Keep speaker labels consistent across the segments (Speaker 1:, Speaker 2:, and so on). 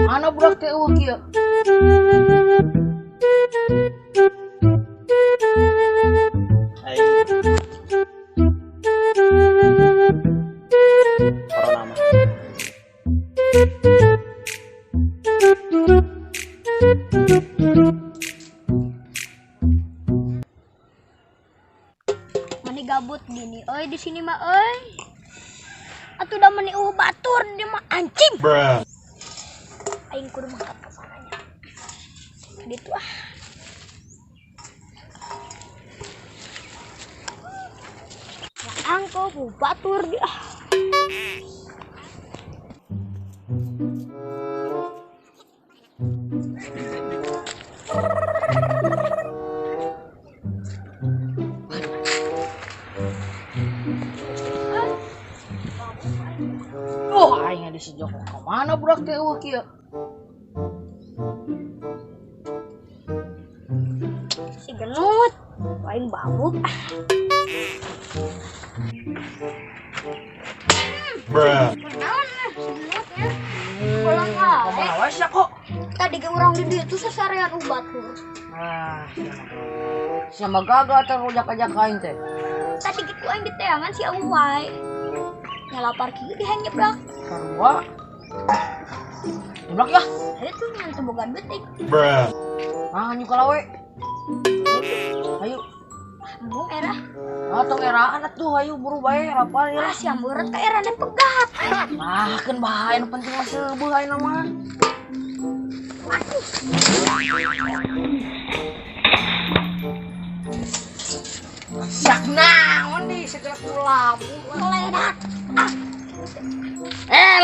Speaker 1: Mana budak teh eueuh kieu?
Speaker 2: Hai. Corona mah.
Speaker 3: Mani gabut gini, oi di sini mah oi. Atuh da mani batur dia mah anjing. Aing kudu mangkat ke sananya. Gitu ah. Ya angko batur dia.
Speaker 1: Aing di si Joko ka mana budak teh eueuh kieu?
Speaker 3: Si genut, lain babuk.
Speaker 1: Kumaha sia kok?
Speaker 3: Tadi ke urang di dieu tuh sasarean ubat tuh.
Speaker 1: Sama gagal teh rujak-ajak aing teh.
Speaker 3: Tadi gitu aing diteangan si Awai. Nyalapar kieu di hanyebrak.
Speaker 1: Sarua. Jeblak ya.
Speaker 3: Ayo tuh ngan tebogan betik.
Speaker 1: Nyu kalawe. Ayo.
Speaker 3: Mau era.
Speaker 1: Tong eraan atuh ayo buru bae rapal ya.
Speaker 3: Si ameureut ka era dan pegat.
Speaker 1: Keun bahaya nu penting mah seubeuh ayeuna mah. Yak naon di segala kulabu.
Speaker 3: Meledak.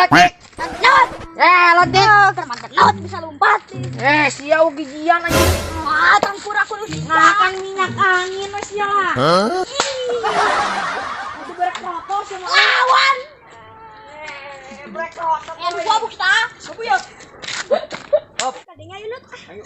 Speaker 1: Lotik.
Speaker 3: Not.
Speaker 1: Lotik.
Speaker 3: Kermantan not bisa lompat.
Speaker 1: Sia gigian aja.
Speaker 3: Campur aku nu
Speaker 1: Makan minyak angin we sia lah.
Speaker 3: Itu berek rokok sama lawan.
Speaker 1: Brek rokok.
Speaker 3: Gua bukta.
Speaker 1: Sabu ya. Hop.
Speaker 3: Kadenya yuk Nut.
Speaker 1: Ayo.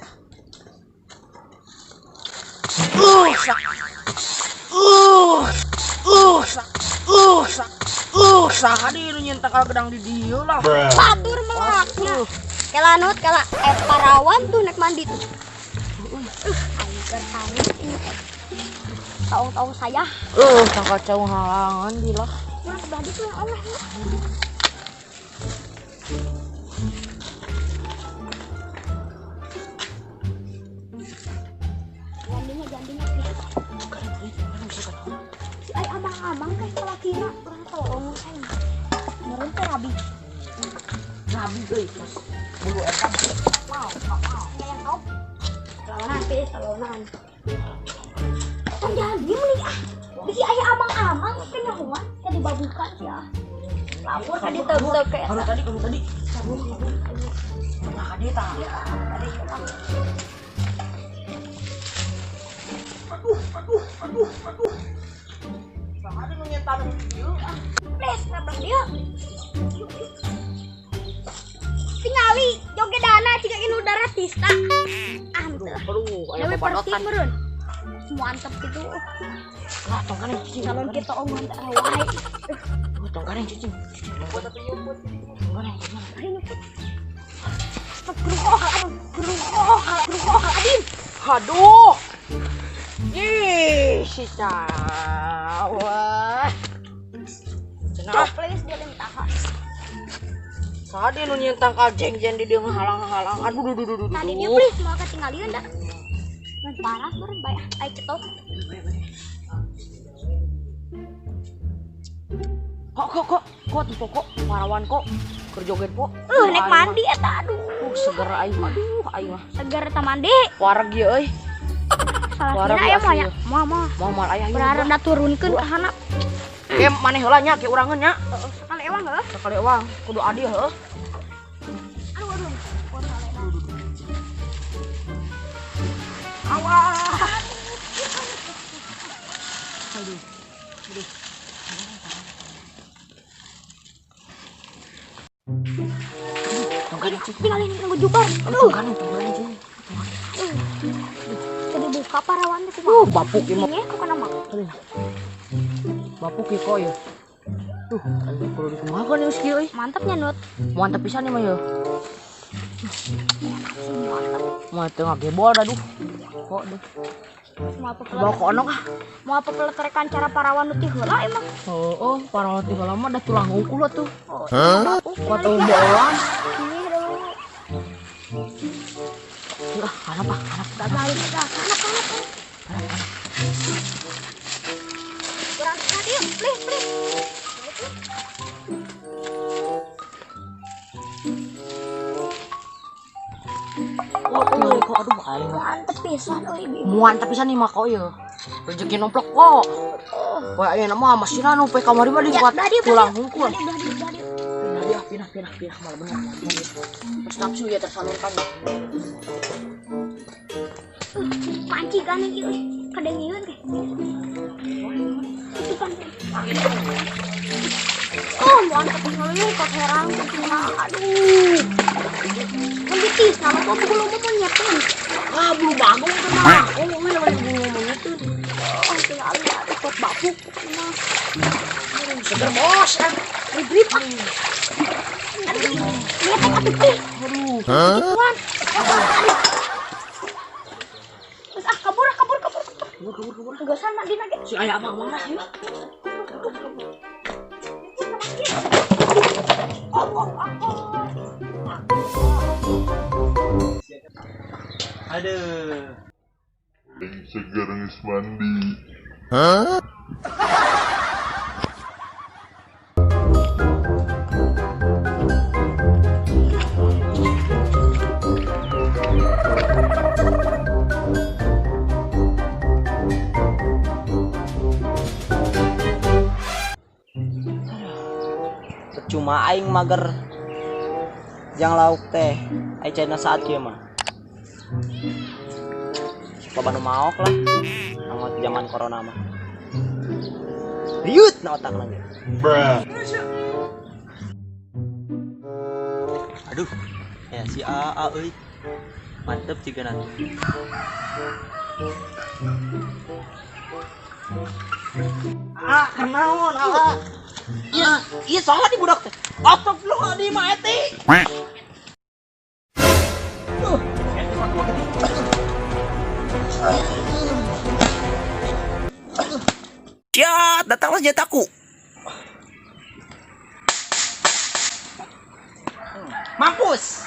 Speaker 1: Saha di nu nyentak gedang di dieu lah.
Speaker 3: Batur melaknya. Kela Nut, kela parawan tuh naik mandi tuh. Tahu-tahu saya.
Speaker 1: Tangkal cau halangan dilah.
Speaker 3: Nah, sebelah itu yang oleh. Gandinya. Si ay abang-abang teh kalakina urang tolong aing. Meureun teh rabi.
Speaker 1: Nabi euy. Bulu eta.
Speaker 3: Wow. Yang kau. Salonan. Kan jangan diem nih ah. Bisi ayah amang-amang kenyahuan ya dibabukan ya. Lapor tadi teu kayak
Speaker 1: Kamu tadi. Nah, dia tah. Tadi Aduh. Saha di nu nyentak di dieu ah.
Speaker 3: please nabrak dia. Tingali jogedana ciga inu daratista.
Speaker 1: Aduh, aya
Speaker 3: Dewe
Speaker 1: papadotan.
Speaker 3: persik meureun. Mantep gitu.
Speaker 1: Lah, tong kaneng cicing.
Speaker 3: Calon kita omongan teh wae.
Speaker 1: Tong kaneng cicing. Buat atuh nyumput. Tong kaneng.
Speaker 3: Astagfirullahaladzim.
Speaker 1: Aduh. Ih, si cawa. Cenah.
Speaker 3: Please dia lintah.
Speaker 1: Saha dia nu nyentak ka jeng-jeng di dieu ngahalang-halang. Aduh.
Speaker 3: Tadi dia please mau ketinggalieun dah. Ngan parah meureun bae ai cetok.
Speaker 1: Kok tuh kok parawan kok kerjoget kok.
Speaker 3: Naik mandi eta aduh.
Speaker 1: Seger aing mah.
Speaker 3: Seger eta mandi.
Speaker 1: Wareg ieu euy.
Speaker 3: Salah kira aya mah ya. Mah.
Speaker 1: Momal aya ieu.
Speaker 3: Berharap da turunkeun ka hana.
Speaker 1: Ke maneh heula nya ke urangeun nya.
Speaker 3: Sekali ewang heuh.
Speaker 1: Sakali ewang kudu adil heuh.
Speaker 3: Aduh.
Speaker 1: Awas. Aduh. Tongkarin cing.
Speaker 3: Tinggalin nunggu jubar.
Speaker 1: Tongkarin cing.
Speaker 3: Jadi buka parawan teh kumaha?
Speaker 1: Bapuk ieu mah.
Speaker 3: Ini kok kana mah.
Speaker 1: Bapuk ieu kok ya. Aduh, kudu dikumahakeun geus kieu euy.
Speaker 3: Mantap nya Nut.
Speaker 1: Mantap pisan ieu mah ya. Mau tengah gebol dah duh. Kok duh. Bawa ke onok ah.
Speaker 3: Mau apa peletrekan cara parawan nu ti heula emang.
Speaker 1: Oh, para lati lama dah tulang hungkul lah tuh.
Speaker 3: Oh,
Speaker 1: Foto bolan.
Speaker 3: ini dulu.
Speaker 1: Lah, kanapa?
Speaker 3: Enggak balik dah. Anak. Kurang tadi, please.
Speaker 1: Oh, kok aduh aing.
Speaker 3: Mantep pisan euy Bibi.
Speaker 1: Muan tapi san mah kok ya. Rezeki nomplok kok. Wah, ayeuna mah masina nu pe kamari mah dibuat tulang hungkul. Pindah malah bener. Terus nafsu ya tersalurkan.
Speaker 3: Panci kan iki euy. Kadengieuan teh. Itu kan. Oh, mantep pisan euy kok herang cuma aduh. Menditis nama kok belum mau nyetin.
Speaker 1: Ah, belum bangun tuh mah. Oh, mana ngomongnya tuh.
Speaker 3: Oh, tinggal ada pot bapuk mah.
Speaker 1: Seger bos kan.
Speaker 3: Grip. Aduh, lihat atuh teh.
Speaker 1: Aduh.
Speaker 3: Tuan. Terus kabur.
Speaker 1: Kabur.
Speaker 3: Tegasan mak dina ge.
Speaker 1: Si aya abang mana sih?
Speaker 2: Aduh.
Speaker 4: Segar geus mandi.
Speaker 2: Percuma aing mager. Jang lauk teh. Ai cenah saat kieu mah. Loba nu maok lah. Angot zaman corona mah. Riut na otak lagi. Aduh. Ya si AA euy. Mantep juga nanti.
Speaker 1: Ah, kenaon ah. Iya salah di budak teh. Astagfirullahaladzim mah eti.
Speaker 2: Ya, datanglah senjataku.
Speaker 1: Mampus.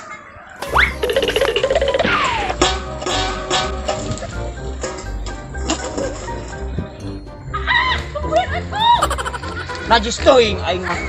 Speaker 2: Najis teuing aing mah.